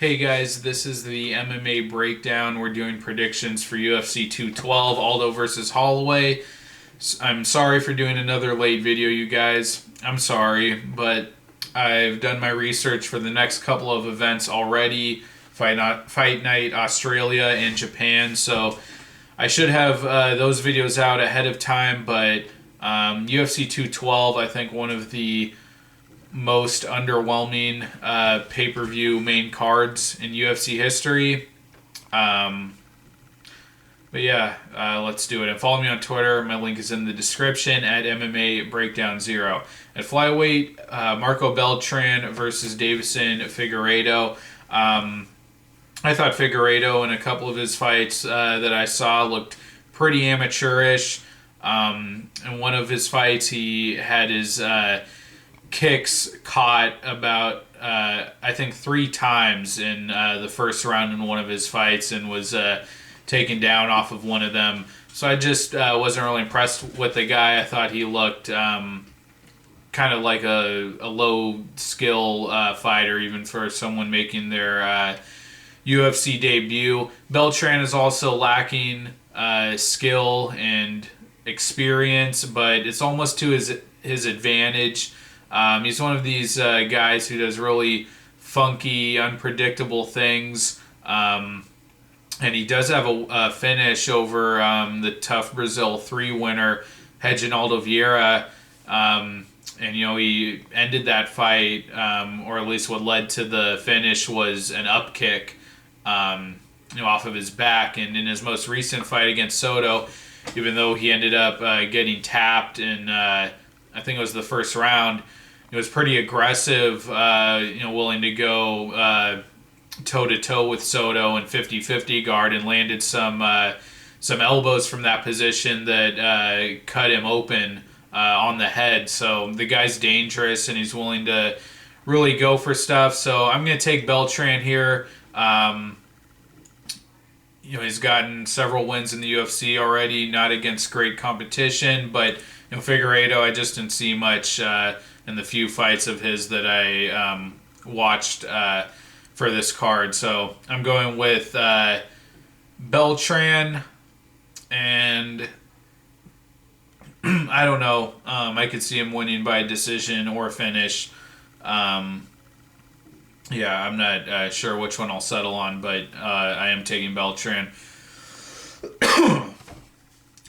Hey guys, this is the MMA breakdown. We're doing predictions for UFC 212, Aldo versus Holloway. I'm sorry for doing another late video, you guys. I'm sorry, but I've done my research for the next couple of events already. Fight Night Australia and Japan, so I should have those videos out ahead of time, but UFC 212, I think one of the most underwhelming pay-per-view main cards in UFC history. But yeah, let's do it. And follow me on Twitter. My link is in the description at MMA Breakdown 0. At flyweight, Marco Beltran versus Davison Figueiredo. I thought Figueiredo in a couple of his fights that I saw looked pretty amateurish. In one of his fights, he had his kicks caught about I think 3 times in the first round in one of his fights and was taken down off of one of them. So I just wasn't really impressed with the guy. I thought he looked kind of like a low skill fighter, even for someone making their UFC debut. Beltran is also lacking skill and experience, but it's almost to his advantage. He's one of these guys who does really funky, unpredictable things. And he does have a finish over the Tough Brazil 3 winner, Reginaldo Vieira. And, he ended that fight, or at least what led to the finish was an up kick, off of his back. And in his most recent fight against Soto, even though he ended up getting tapped in, I think it was the first round, he was pretty aggressive, willing to go toe-to-toe with Soto and 50-50 guard, and landed some elbows from that position that cut him open on the head. So the guy's dangerous, and he's willing to really go for stuff. So I'm going to take Beltran here. He's gotten several wins in the UFC already, not against great competition, but Figueiredo, I just didn't see much in the few fights of his that I watched for this card. So I'm going with Beltran, and I don't know. I could see him winning by decision or finish. I'm not sure which one I'll settle on, but I am taking Beltran.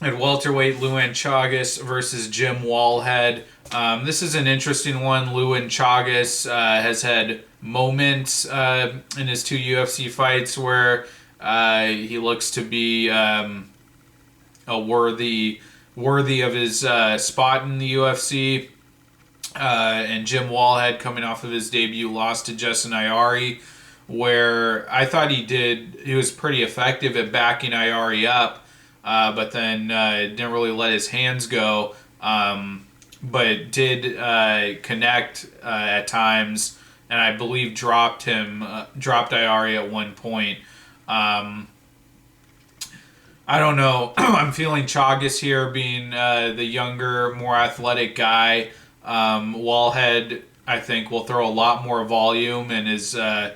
At welterweight, Luan Chagas versus Jim Wallhead. This is an interesting one. Luan Chagas has had moments in his 2 UFC fights where he looks to be a worthy of his spot in the UFC. And Jim Wallhead, coming off of his debut, lost to Justin Iari, where I thought he was pretty effective at backing Iari up. But then didn't really let his hands go, but did connect at times, and I believe dropped Iari at one point. I don't know. I'm feeling Chagas here, being the younger, more athletic guy. Wallhead, I think, will throw a lot more volume and is a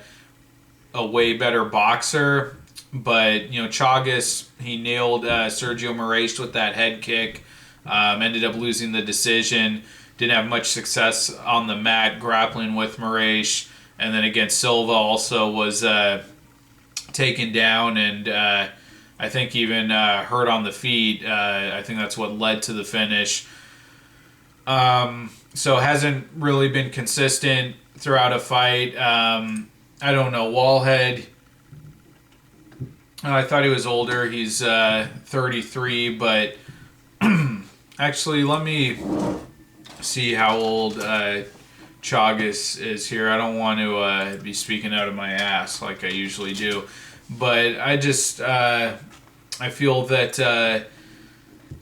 way better boxer. But, Chagas, he nailed Sergio Moraes with that head kick. Ended up losing the decision. Didn't have much success on the mat grappling with Moraes. And then against Silva also was taken down and I think even hurt on the feet. I think that's what led to the finish. So hasn't really been consistent throughout a fight. I don't know. Wallhead, I thought he was older. He's 33, but actually, let me see how old Chagas is here. I don't want to be speaking out of my ass like I usually do, but I just I feel that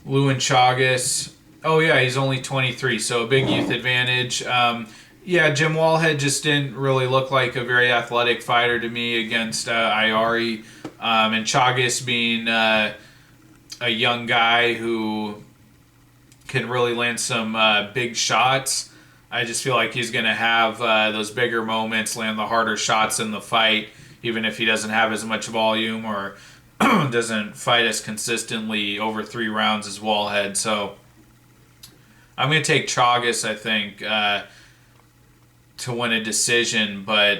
Luan Chagas. Oh yeah, he's only 23, so a big youth advantage. Jim Wallhead just didn't really look like a very athletic fighter to me against Iari. And Chagas, being a young guy who can really land some big shots, I just feel like he's going to have those bigger moments, land the harder shots in the fight. even if he doesn't have as much volume or doesn't fight as consistently over 3 rounds as Wallhead. So I'm going to take Chagas, I think, to win a decision, but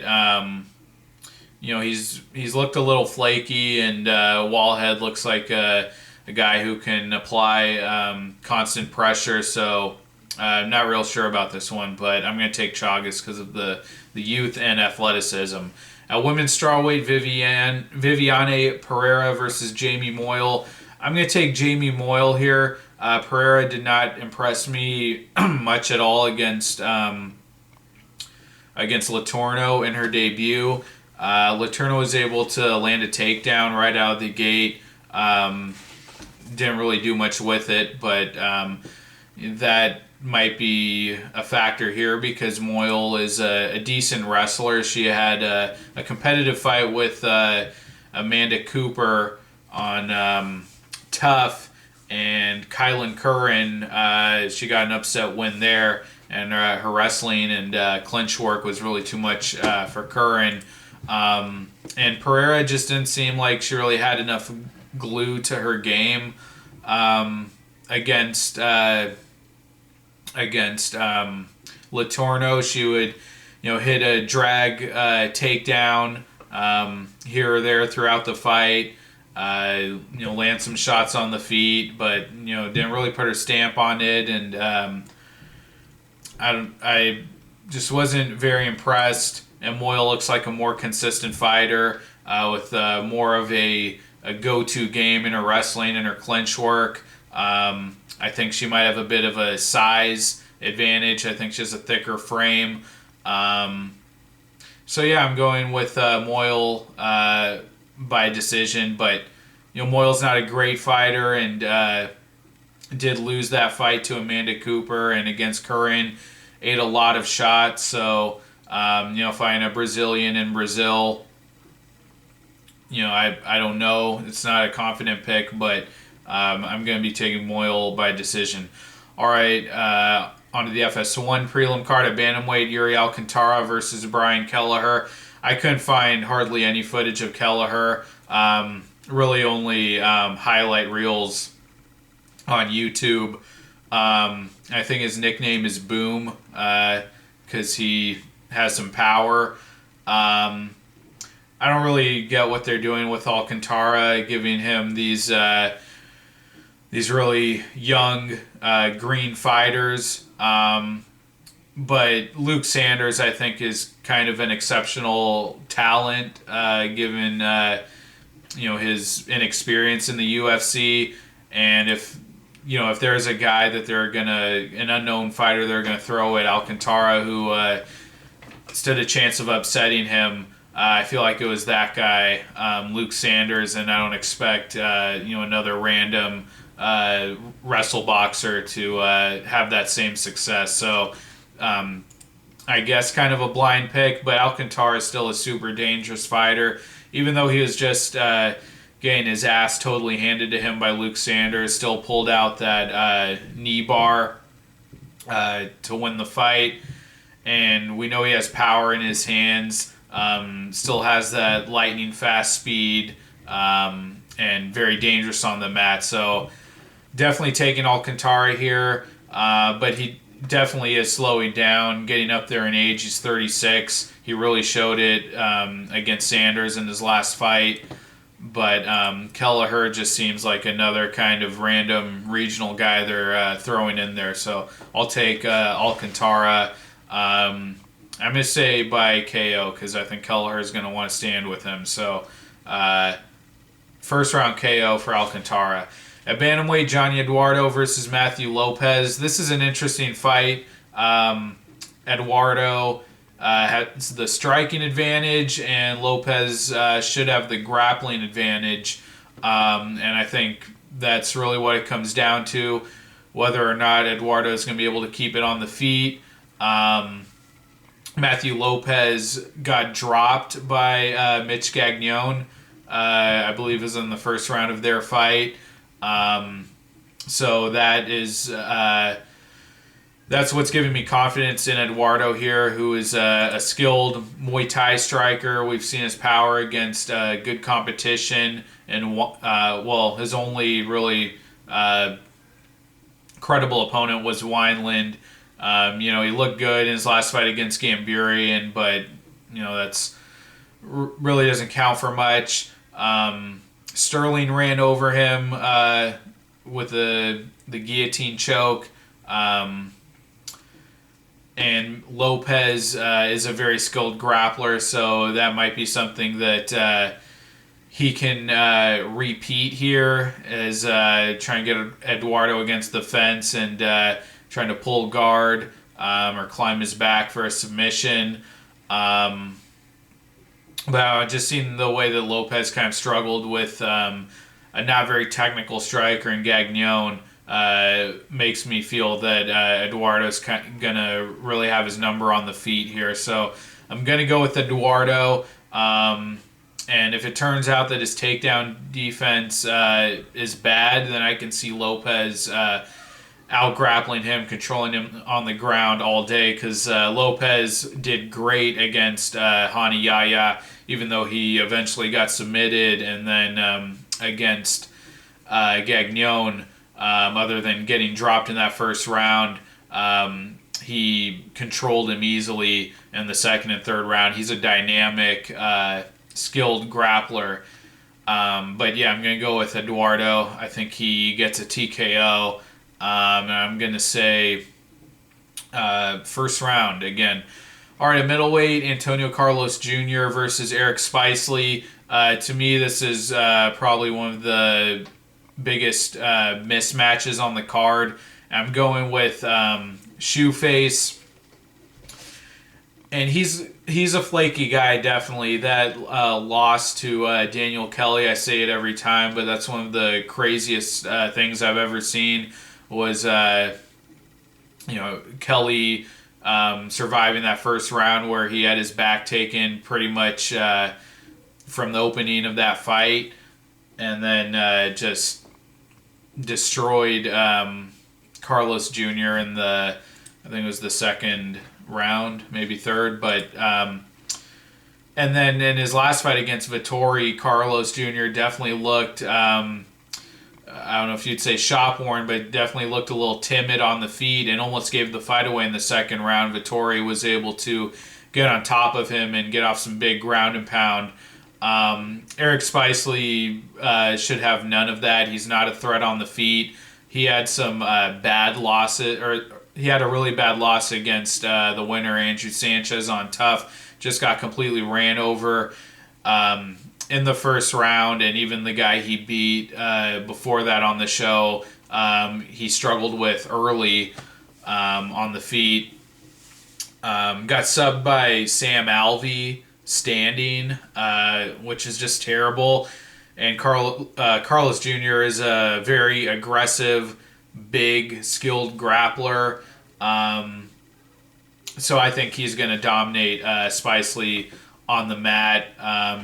he's looked a little flaky, and Wallhead looks like a guy who can apply constant pressure. So I'm not real sure about this one, but I'm going to take Chagas because of the youth and athleticism. At women's strawweight, Viviane Pereira versus Jamie Moyle. I'm going to take Jamie Moyle here. Pereira did not impress me much at all against Letourneau in her debut. Letourneau was able to land a takedown right out of the gate. Didn't really do much with it, but that might be a factor here because Moyle is a decent wrestler. She had a competitive fight with Amanda Cooper on Tough, and Kylan Curran, she got an upset win there, and her wrestling and clinch work was really too much for Curran. And Pereira just didn't seem like she really had enough glue to her game against Letourneau. She would, hit a drag takedown here or there throughout the fight. Land some shots on the feet, but didn't really put her stamp on it, and I just wasn't very impressed. And Moyle looks like a more consistent fighter with more of a go-to game in her wrestling and her clinch work. I think she might have a bit of a size advantage. I think she has a thicker frame. So yeah, I'm going with Moyle by decision, but Moyle's not a great fighter, and did lose that fight to Amanda Cooper, and against Curran ate a lot of shots. So fighting a Brazilian in Brazil, I don't know. It's not a confident pick, but I'm going to be taking Moyle by decision. All right, onto the FS1 prelim card at bantamweight, Yuri Alcantara versus Brian Kelleher. I couldn't find hardly any footage of Kelleher. Really only highlight reels on YouTube. I think his nickname is Boom because he has some power. I don't really get what they're doing with Alcantara, giving him these really young green fighters. But Luke Sanders, I think, is kind of an exceptional talent, given his inexperience in the UFC. And if there's a guy that an unknown fighter they're gonna throw at Alcantara who stood a chance of upsetting him, I feel like it was that guy, Luke Sanders, and I don't expect another random wrestle boxer to have that same success. So I guess kind of a blind pick, but Alcantara is still a super dangerous fighter. Even though he was just getting his ass totally handed to him by Luke Sanders, still pulled out that knee bar to win the fight. And we know he has power in his hands, still has that lightning fast speed, and very dangerous on the mat. So definitely taking Alcantara here, but he definitely is slowing down, getting up there in age. He's 36. He really showed it against Sanders in his last fight. But Kelleher just seems like another kind of random regional guy they're throwing in there. So I'll take Alcantara. I'm going to say by KO because I think Kelleher is going to want to stand with him. So first round KO for Alcantara. At bantamweight, Johnny Eduardo versus Matthew Lopez. This is an interesting fight. Eduardo has the striking advantage, and Lopez should have the grappling advantage. And I think that's really what it comes down to, whether or not Eduardo is going to be able to keep it on the feet. Matthew Lopez got dropped by Mitch Gagnon, I believe is in the first round of their fight. So that is that's what's giving me confidence in Eduardo here, who is a skilled Muay Thai striker. We've seen his power against good competition, and his only really credible opponent was Wineland. He looked good in his last fight against Gamburian, but that's really doesn't count for much. Sterling ran over him with the guillotine choke. And Lopez is a very skilled grappler, so that might be something that he can repeat here, as trying to get Eduardo against the fence and trying to pull guard or climb his back for a submission. But I've just seen the way that Lopez kind of struggled with a not very technical striker in Gagnon. Makes me feel that Eduardo's gonna really have his number on the feet here. So I'm gonna go with Eduardo. And if it turns out that his takedown defense is bad, then I can see Lopez out-grappling him, controlling him on the ground all day, because Lopez did great against Hani Yahya, even though he eventually got submitted, and then against Gagnon, other than getting dropped in that first round, he controlled him easily in the second and third round. He's a dynamic, skilled grappler. But yeah, I'm going to go with Eduardo. I think he gets a TKO. And I'm going to say first round again. All right, at middleweight, Antonio Carlos Jr. versus Eric Spicely. To me, this is probably one of the biggest mismatches on the card. I'm going with Shoeface, and he's a flaky guy, definitely. That loss to Daniel Kelly, I say it every time, but that's one of the craziest things I've ever seen. Was Kelly surviving that first round where he had his back taken pretty much from the opening of that fight, and then just destroyed Carlos Jr. in I think it was the second round, maybe third, but and then in his last fight against Vettori, Carlos Jr. definitely looked I don't know if you'd say shop-worn, but definitely looked a little timid on the feet and almost gave the fight away in the second round. Vettori was able to get on top of him and get off some big ground and pound. Eric Spicely should have none of that. He's not a threat on the feet. He had some bad losses, or he had a really bad loss against the winner, Andrew Sanchez, on Tough. Just got completely ran over in the first round, and even the guy he beat before that on the show, he struggled with early on the feet. Got subbed by Sam Alvey standing, which is just terrible. And Carlos Jr. is a very aggressive, big, skilled grappler. So I think he's going to dominate Spicely on the mat.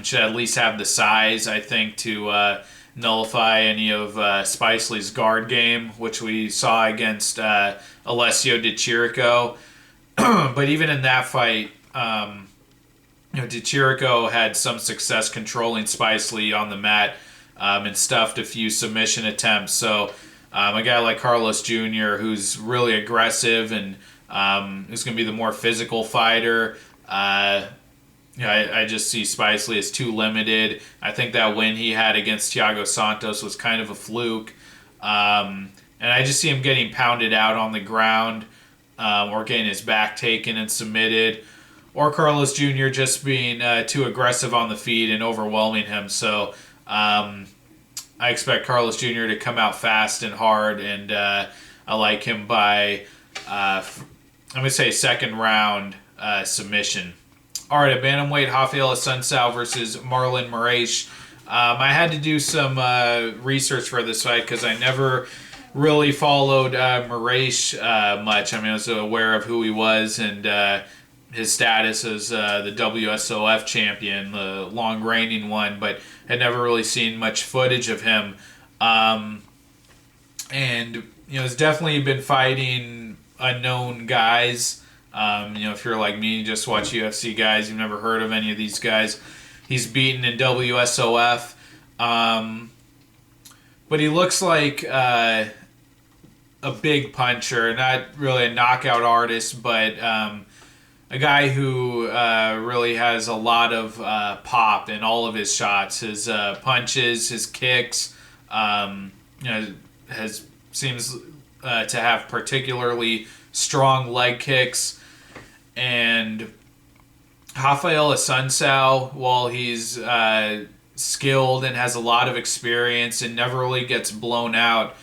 Should at least have the size, I think, to nullify any of Spicely's guard game, which we saw against Alessio Di Chirico. But even in that fight, Di Chirico had some success controlling Spicely on the mat and stuffed a few submission attempts. So a guy like Carlos Jr., who's really aggressive and is going to be the more physical fighter, I just see Spicely as too limited. I think that win he had against Thiago Santos was kind of a fluke. And I just see him getting pounded out on the ground or getting his back taken and submitted. Or Carlos Jr. just being too aggressive on the feet and overwhelming him. So I expect Carlos Jr. to come out fast and hard, and I like him by, I'm going to say, second round submission. All right, at bantamweight, Rafael Assuncao versus Marlon Moraes. I had to do some research for this fight because I never really followed Moraes much. I mean, I was aware of who he was and his status as the WSOF champion, the long-reigning one, but had never really seen much footage of him. And, he's definitely been fighting unknown guys. If you're like me, you just watch UFC guys, you've never heard of any of these guys. He's beaten in WSOF. But he looks like a big puncher, not really a knockout artist, but a guy who really has a lot of pop in all of his shots. His punches, his kicks, seems to have particularly strong leg kicks. And Rafael Assuncao, while he's skilled and has a lot of experience and never really gets blown out,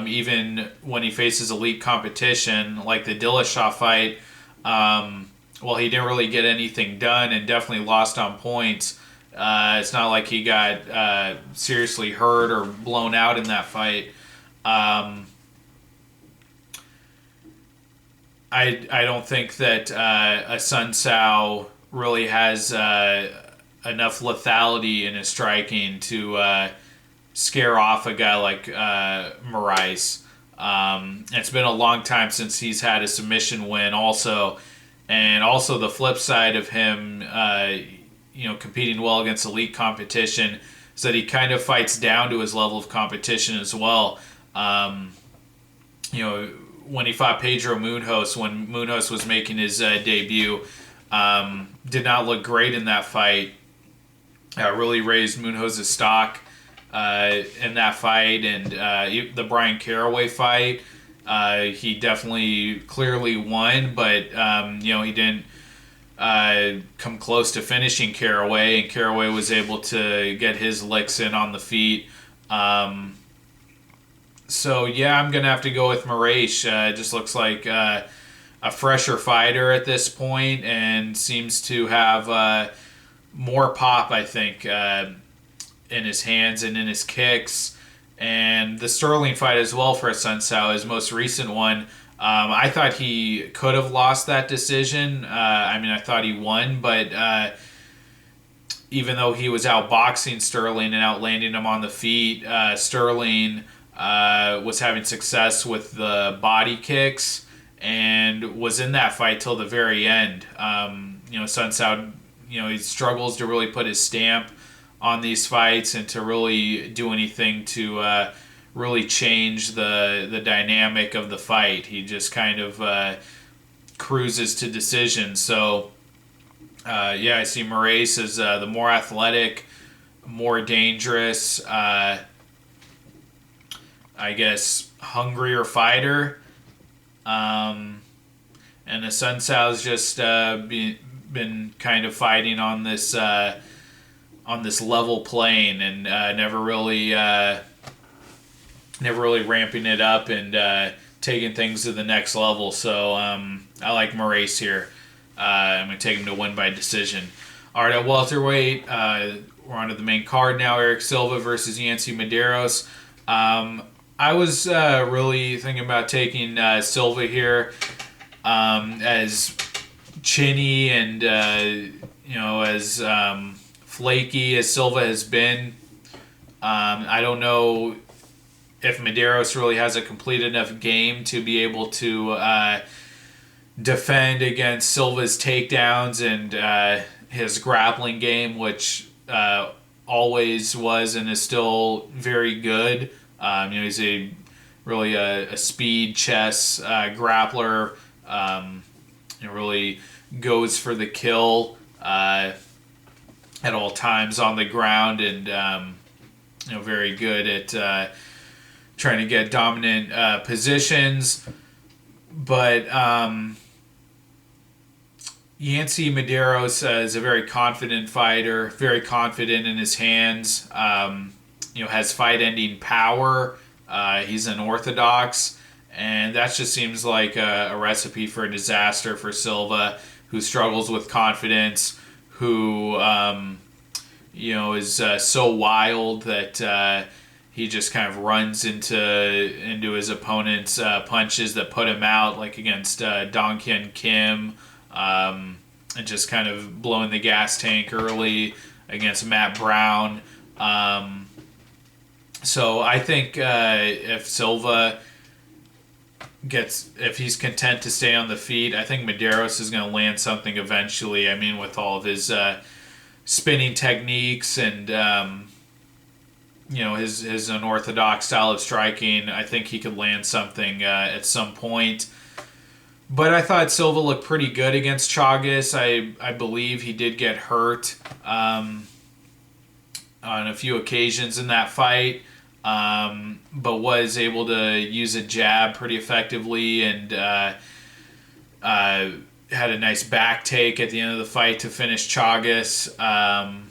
even when he faces elite competition, like the Dillashaw fight, well, he didn't really get anything done and definitely lost on points. It's not like he got seriously hurt or blown out in that fight. I don't think that Assuncao really has enough lethality in his striking to scare off a guy like Moraes. It's been a long time since he's had a submission win also. And also the flip side of him, competing well against elite competition is that he kind of fights down to his level of competition as well. When he fought Pedro Munhoz, when Munhoz was making his debut, did not look great in that fight. Really raised Munhoz's stock in that fight, and the Brian Caraway fight, he definitely clearly won, but he didn't come close to finishing Caraway, and Caraway was able to get his licks in on the feet. So yeah, I'm gonna have to go with Moraes. Just looks like a fresher fighter at this point, and seems to have more pop, I think, in his hands and in his kicks. And the Sterling fight as well for Assuncao, his most recent one. I thought he could have lost that decision. I thought he won, but even though he was outboxing Sterling and outlanding him on the feet, Sterling was having success with the body kicks and was in that fight till the very end. Assuncao, he struggles to really put his stamp on these fights and to really do anything to really change the dynamic of the fight. He just kind of cruises to decision. So, I see Moraes as the more athletic, more dangerous, I guess, hungrier fighter. And Assuncao's just been kind of fighting on this level plane and never really ramping it up and taking things to the next level. So I like Moraes here. I'm going to take him to win by decision. All right, at welterweight, we're on to the main card now. Eric Silva versus Yancy Medeiros. I was really thinking about taking Silva here as chinny and as flaky as Silva has been. I don't know if Medeiros really has a complete enough game to be able to defend against Silva's takedowns and his grappling game, which always was and is still very good. He's really a speed chess grappler. Really goes for the kill at all times on the ground, and very good at trying to get dominant positions. But Yancy Medeiros is a very confident fighter, very confident in his hands. Has fight-ending power. He's unorthodox, and that just seems like a recipe for a disaster for Silva, who struggles with confidence, who is so wild that he just kind of runs into his opponent's punches that put him out, like against Dong Hyun Kim, and just kind of blowing the gas tank early against Matt Brown. So I think if Silva if he's content to stay on the feet, I think Medeiros is going to land something eventually. I mean, with all of his spinning techniques and his unorthodox style of striking, I think he could land something at some point. But I thought Silva looked pretty good against Chagas. I believe he did get hurt on a few occasions in that fight, but was able to use a jab pretty effectively and had a nice back take at the end of the fight to finish Chagas. And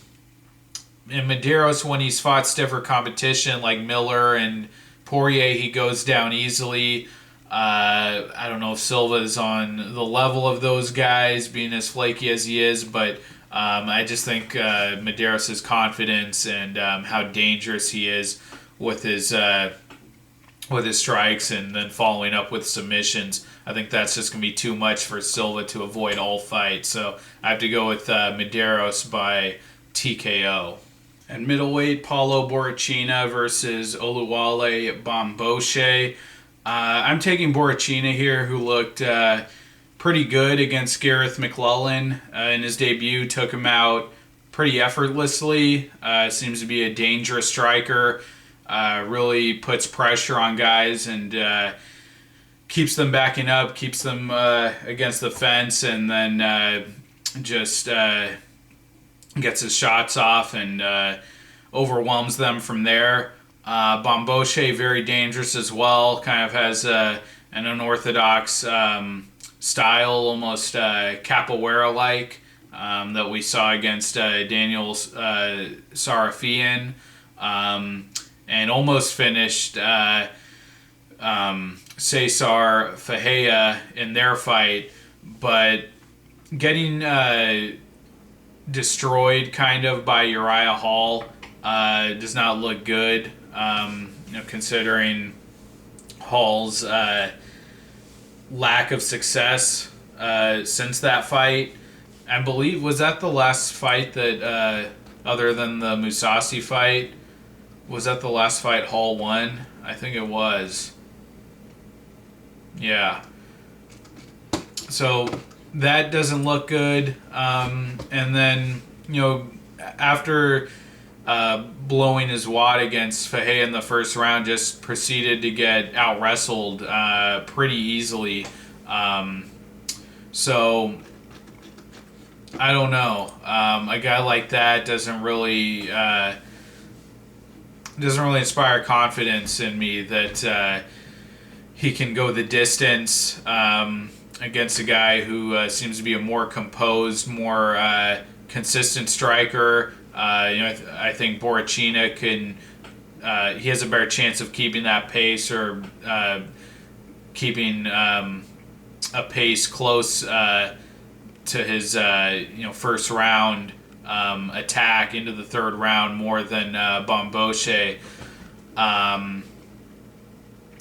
Medeiros, when he's fought stiffer competition like Miller and Poirier, he goes down easily. I don't know if Silva is on the level of those guys, being as flaky as he is, but I just think Medeiros' confidence and how dangerous he is with his strikes and then following up with submissions. I think that's just going to be too much for Silva to avoid all fights. So I have to go with Medeiros by TKO. And middleweight, Paulo Borrachinha versus Oluwale Bamgbose. I'm taking Borrachinha here, who looked pretty good against Gareth McClellan in his debut. Took him out pretty effortlessly. Seems to be a dangerous striker. Really puts pressure on guys and keeps them backing up, keeps them against the fence, and then just gets his shots off and overwhelms them from there. Bamgbose, very dangerous as well. Kind of has an unorthodox style, almost capoeira-like, that we saw against Daniel Sarafian, and almost finished Cesar Fajea in their fight, but getting destroyed kind of by Uriah Hall does not look good, considering Hall's lack of success since that fight. I believe, was that the last fight that, other than the Mousasi fight, was that the last fight Hall won? I think it was. Yeah. So that doesn't look good. And then, after blowing his wad against Fajea in the first round, just proceeded to get out-wrestled pretty easily. So, I don't know. A guy like that doesn't really inspire confidence in me that he can go the distance against a guy who seems to be a more composed, more consistent striker. I think Borrachinha can. He has a better chance of keeping that pace or keeping a pace close to his first round attack into the third round more than Bamgbose.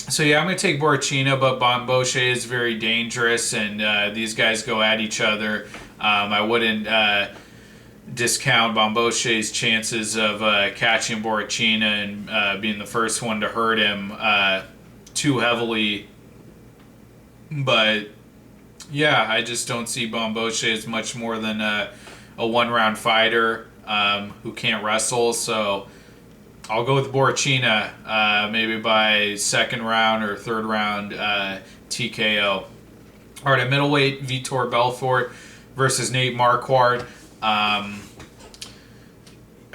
So yeah, I'm going to take Borrachinha, but Bamgbose is very dangerous, and these guys go at each other. I wouldn't discount Bambose's chances of catching Borrachinha and being the first one to hurt him too heavily. But yeah, I just don't see Bamgbose as much more than a one-round fighter who can't wrestle. So I'll go with Borrachinha, maybe by second round or third round TKO. All right, at middleweight, Vitor Belfort versus Nate Marquardt. I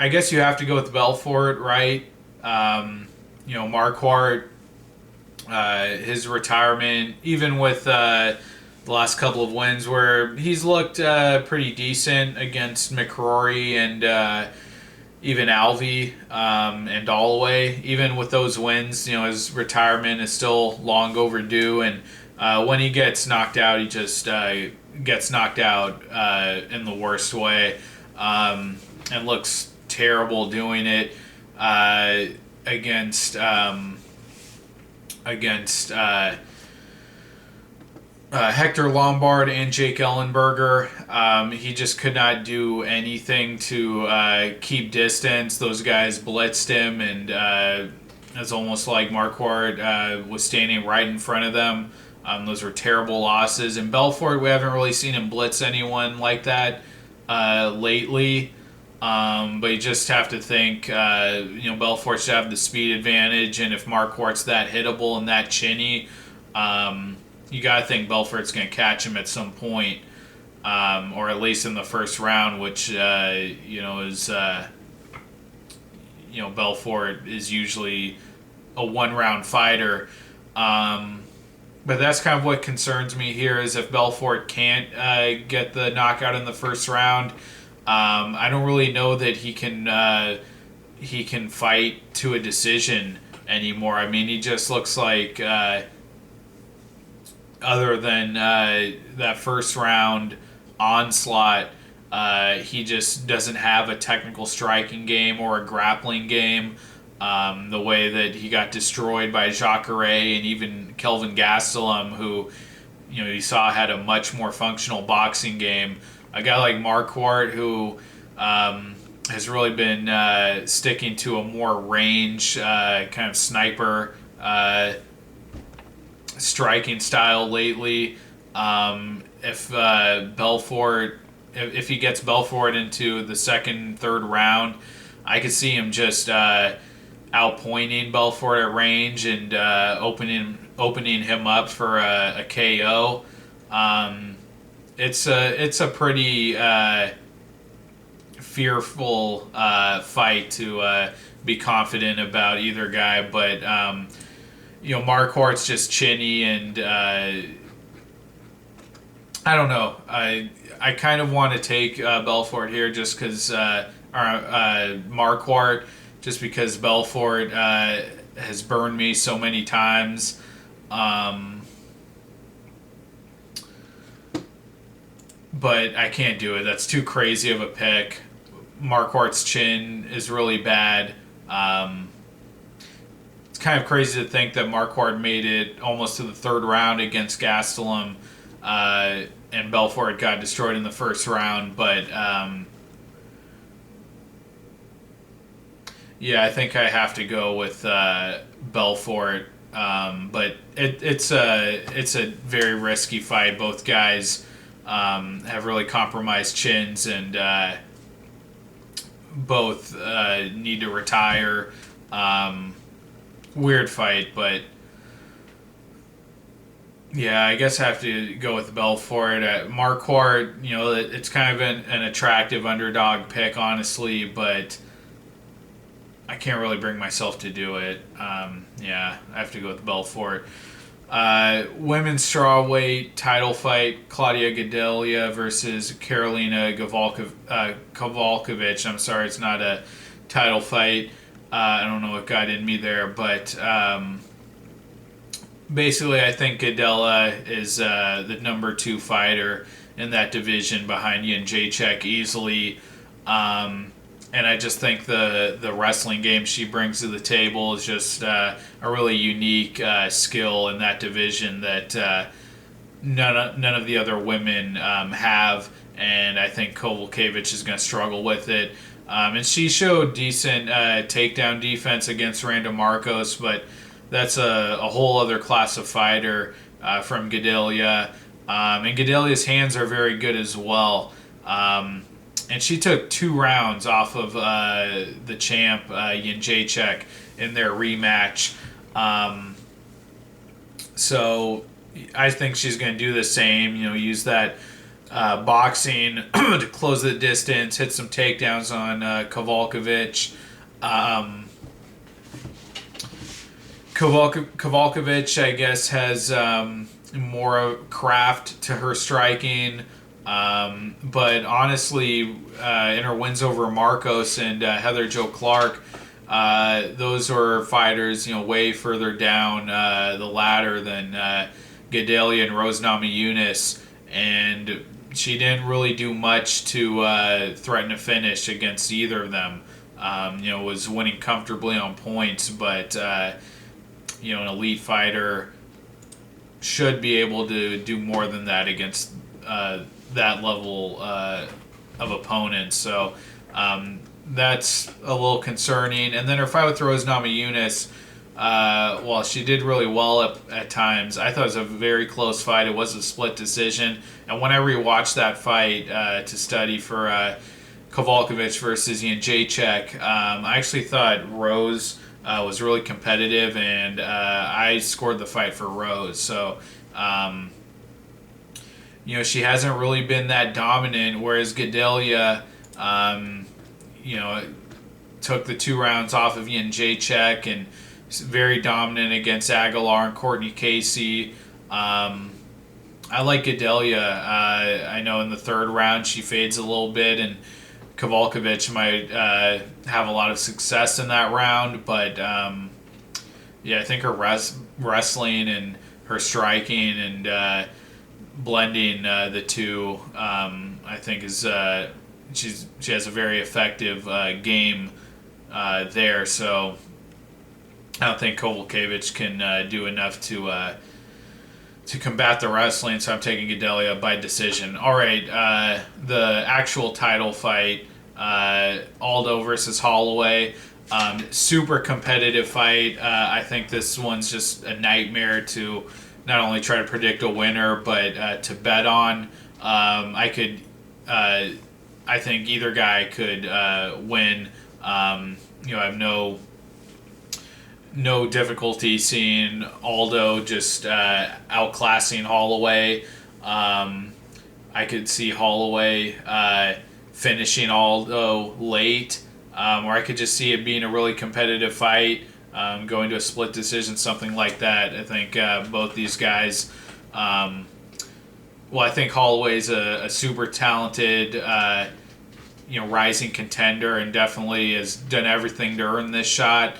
guess you have to go with Belfort, right? Marquardt, his retirement, even with the last couple of wins where he's looked pretty decent against McCrory and even Alvey and Holloway. Even with those wins, his retirement is still long overdue, and when he gets knocked out, he just gets knocked out in the worst way, and looks terrible doing it against Hector Lombard and Jake Ellenberger. He just could not do anything to keep distance. Those guys blitzed him and It's almost like Marquardt was standing right in front of them. Those were terrible losses. In Belfort, we haven't really seen him blitz anyone like that lately. But you just have to think, Belfort should have the speed advantage, and if Marquardt's that hittable and that chinny, you got to think Belfort's going to catch him at some point, or at least in the first round, which is Belfort is usually a one-round fighter. But that's kind of what concerns me here is if Belfort can't get the knockout in the first round. I don't really know that he can fight to a decision anymore. I mean, he just looks like, other than that first round onslaught, he just doesn't have a technical striking game or a grappling game. The way that he got destroyed by Jacare and even Kelvin Gastelum, who you saw had a much more functional boxing game. A guy like Marquardt, who has really been sticking to a more range kind of sniper striking style lately. If Belfort, if he gets Belfort into the second, third round, I could see him just outpointing Belfort at range and opening him up for a KO. It's a pretty fearful fight to be confident about either guy, but Marquardt's just chinny, and I don't know. I kind of want to take Belfort here just because Marquardt, just because Belfort has burned me so many times. But I can't do it. That's too crazy of a pick. Marquardt's chin is really bad. It's kind of crazy to think that Marquardt made it almost to the third round against Gastelum, and Belfort got destroyed in the first round. But yeah, I think I have to go with Belfort. But it's a very risky fight. Both guys have really compromised chins, and both need to retire. Weird fight, but yeah, I guess I have to go with Belfort. Marquardt, it's kind of an attractive underdog pick, honestly, but I can't really bring myself to do it. Yeah, I have to go with Belfort. Women's strawweight title fight: Claudia Gadelha versus Karolina Kowalkiewicz. I'm sorry, it's not a title fight. I don't know what got in me there, but basically, I think Gadelha is the number 2 fighter in that division behind Jędrzejczyk easily. And I just think the wrestling game she brings to the table is just a really unique skill in that division that none of the other women have, and I think Kowalkiewicz is going to struggle with it. And she showed decent takedown defense against Randa Marcos, but that's a whole other class of fighter from Gadelha. And Gadelha's hands are very good as well. And she took 2 rounds off of the champ, Jędrzejczyk, in their rematch. So I think she's going to do the same, use that boxing to close the distance, hit some takedowns on Kowalkiewicz. Kowalkiewicz, I guess, has more craft to her striking. But honestly, in her wins over Marcos and Heather Jo Clark, those were fighters, way further down the ladder than Gadelha and Rose Namajunas, and she didn't really do much to threaten a finish against either of them. Was winning comfortably on points, but an elite fighter should be able to do more than that against that level of opponent. So that's a little concerning. And then her fight with Rose Namajunas well, she did really well at times. I thought it was a very close fight. It was a split decision. And when I rewatched that fight to study for Kowalkiewicz versus Jędrzejczyk, I actually thought Rose was really competitive, and I scored the fight for Rose. So, she hasn't really been that dominant, whereas Gadelha, took the 2 rounds off of Jędrzejczyk and very dominant against Aguilar and Courtney Casey. I like Gadelha. I know in the 3rd round she fades a little bit, and Kowalkiewicz might have a lot of success in that round. But I think her wrestling and her striking and blending the two, I think is she has a very effective game there. So I don't think Kowalkiewicz can do enough to combat the wrestling, so I'm taking Gadelha by decision. All right, the actual title fight, Aldo versus Holloway. Super competitive fight. I think this one's just a nightmare to not only try to predict a winner, but to bet on. I think either guy could win. I have no difficulty seeing Aldo just outclassing Holloway. I could see Holloway finishing Aldo late, or I could just see it being a really competitive fight, going to a split decision, something like that. I think both these guys. I think Holloway's a super talented, rising contender, and definitely has done everything to earn this shot.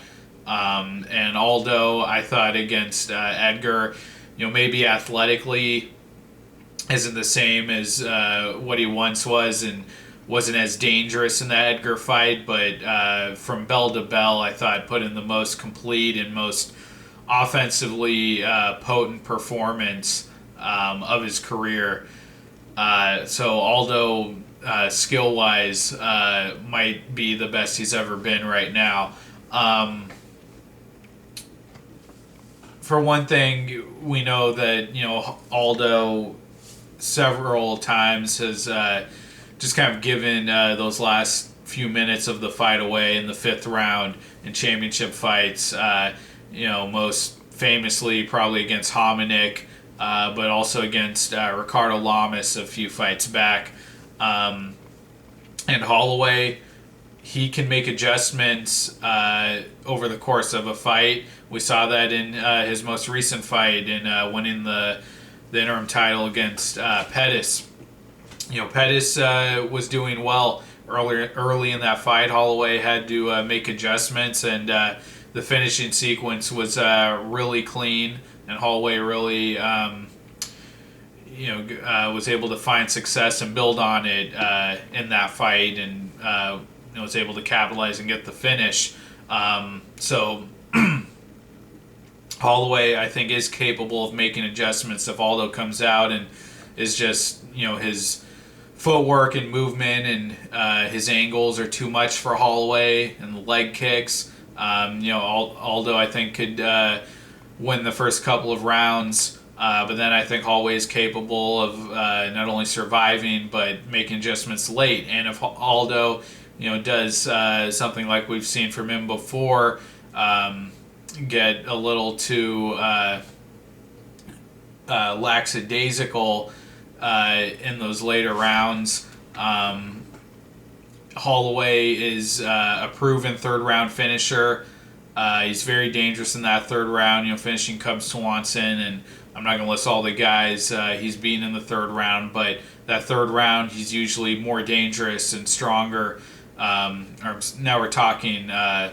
And Aldo, I thought against Edgar, maybe athletically isn't the same as what he once was, and wasn't as dangerous in the Edgar fight, but from bell to bell, I thought put in the most complete and most offensively potent performance of his career. So Aldo, skill-wise, might be the best he's ever been right now. For one thing, we know that Aldo several times has just kind of given those last few minutes of the fight away in the 5th round in championship fights. Most famously probably against Hominick, but also against Ricardo Lamas a few fights back. And Holloway, he can make adjustments over the course of a fight. We saw that in his most recent fight in winning the interim title against Pettis. Pettis was doing well early in that fight. Holloway had to make adjustments, and the finishing sequence was really clean, and Holloway really was able to find success and build on it in that fight, and was able to capitalize and get the finish. So Holloway, I think, is capable of making adjustments if Aldo comes out and is just, his footwork and movement and his angles are too much for Holloway, and the leg kicks. Aldo, I think, could win the first couple of rounds, but then I think Holloway is capable of not only surviving but making adjustments late. And if Aldo, does something like we've seen from him before, get a little too lackadaisical in those later rounds. Holloway is a proven 3rd round finisher. He's very dangerous in that 3rd round, finishing Cub Swanson, and I'm not going to list all the guys he's beaten in the 3rd round, but that 3rd round he's usually more dangerous and stronger. Now we're talking, the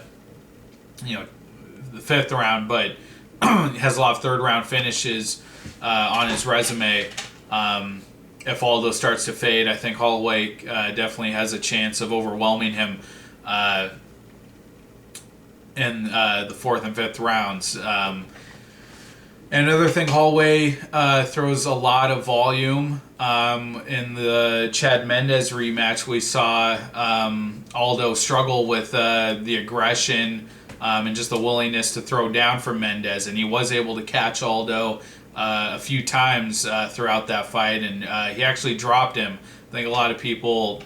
5th round, but has a lot of 3rd round finishes on his resume. If Aldo starts to fade, I think Holloway definitely has a chance of overwhelming him in the 4th and 5th rounds. Another thing, Holloway throws a lot of volume. In the Chad Mendes rematch, we saw Aldo struggle with the aggression and just the willingness to throw down for Mendes. And he was able to catch Aldo a few times throughout that fight, and he actually dropped him. I think a lot of people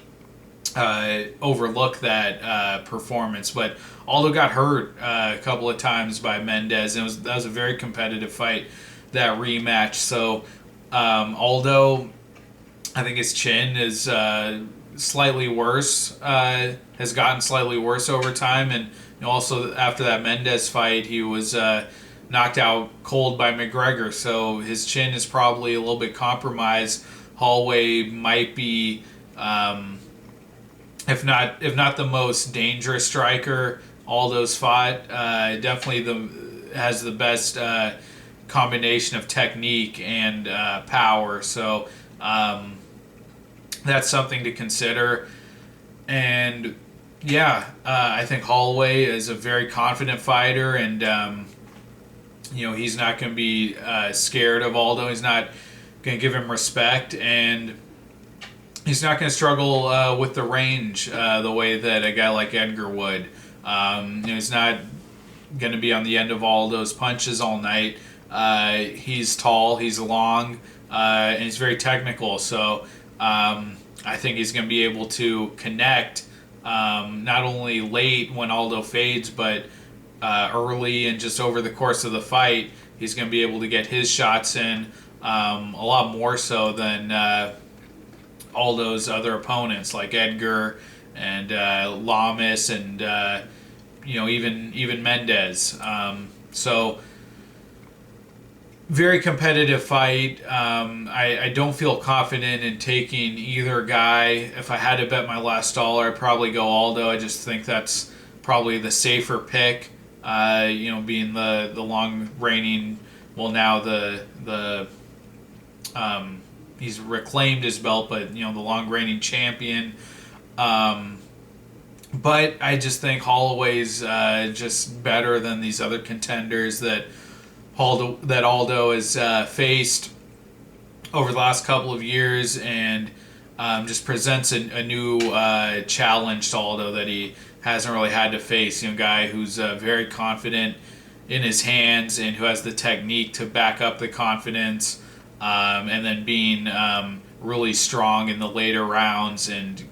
overlook that performance, but Aldo got hurt a couple of times by Mendes, and that was a very competitive fight, that rematch. So Aldo, I think his chin is slightly worse, has gotten slightly worse over time, and also after that Mendes fight, he was knocked out cold by McGregor, so his chin is probably a little bit compromised. Holloway might be, if not the most dangerous striker Aldo's fought, definitely has the best combination of technique and power. So that's something to consider. And yeah, I think Holloway is a very confident fighter, and he's not going to be scared of Aldo. He's not going to give him respect, and he's not going to struggle with the range the way that a guy like Edgar would. He's not going to be on the end of Aldo's punches all night. He's tall, he's long, and he's very technical. So I think he's going to be able to connect not only late when Aldo fades, but early and just over the course of the fight. He's going to be able to get his shots in a lot more so than Aldo's other opponents like Edgar and Lamas and even Mendes. So very competitive fight. I don't feel confident in taking either guy. If I had to bet my last dollar, I'd probably go Aldo. I just think that's probably the safer pick. Being the long reigning, he's reclaimed his belt, but the long reigning champion. But I just think Holloway's just better than these other contenders that Aldo has faced over the last couple of years, and just presents a new challenge to Aldo that he hasn't really had to face. A guy who's very confident in his hands and who has the technique to back up the confidence, and then being really strong in the later rounds and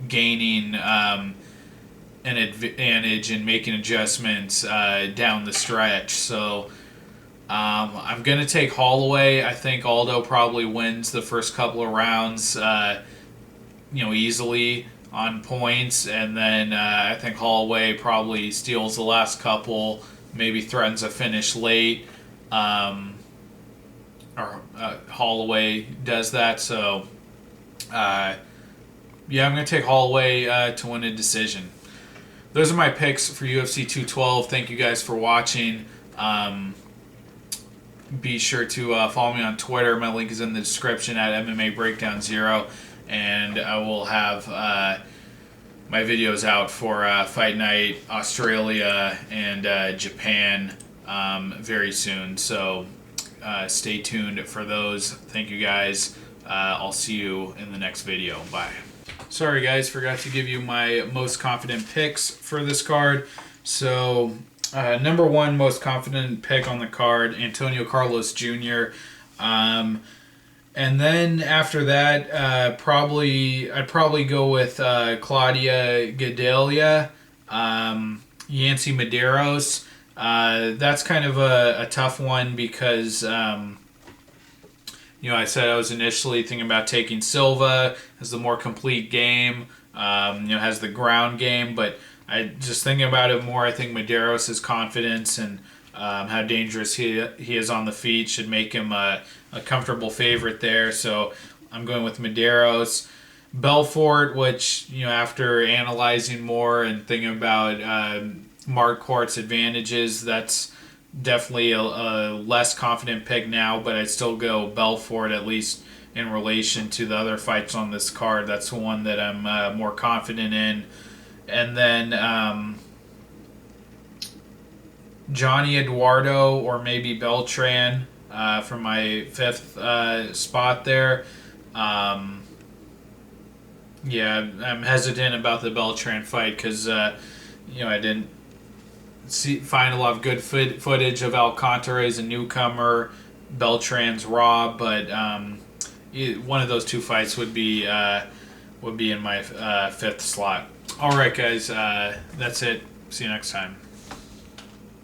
gaining an advantage and making adjustments down the stretch. So I'm going to take Holloway. I think Aldo probably wins the first couple of rounds easily on points, and then I think Holloway probably steals the last couple, maybe threatens a finish late, or Holloway does that. So I'm going to take Holloway to win a decision. Those are my picks for UFC 212. Thank you guys for watching. Be sure to follow me on Twitter. My link is in the description at MMA Breakdown 0. And I will have my videos out for Fight Night Australia and Japan very soon. So stay tuned for those. Thank you guys. I'll see you in the next video. Bye. Sorry guys, forgot to give you my most confident picks for this card. So number one most confident pick on the card, Antonio Carlos Jr. And then after that, I'd probably go with Claudia Gadelha, Yancy Medeiros. That's kind of a tough one because I said I was initially thinking about taking Silva as the more complete game. Has the ground game, but I just thinking about it more. I think Medeiros' confidence and how dangerous he is on the feet should make him a comfortable favorite there. So I'm going with Medeiros. Belfort, which, after analyzing more and thinking about Marquardt's advantages, that's definitely a less confident pick now, but I'd still go Belfort, at least in relation to the other fights on this card. That's the one that I'm more confident in. And then Johnny Eduardo or maybe Beltran for my fifth spot there. I'm hesitant about the Beltran fight because I didn't find a lot of good footage of Alcantara as a newcomer, Beltran's raw, but one of those two fights would be in my fifth slot. All right, guys, that's it. See you next time.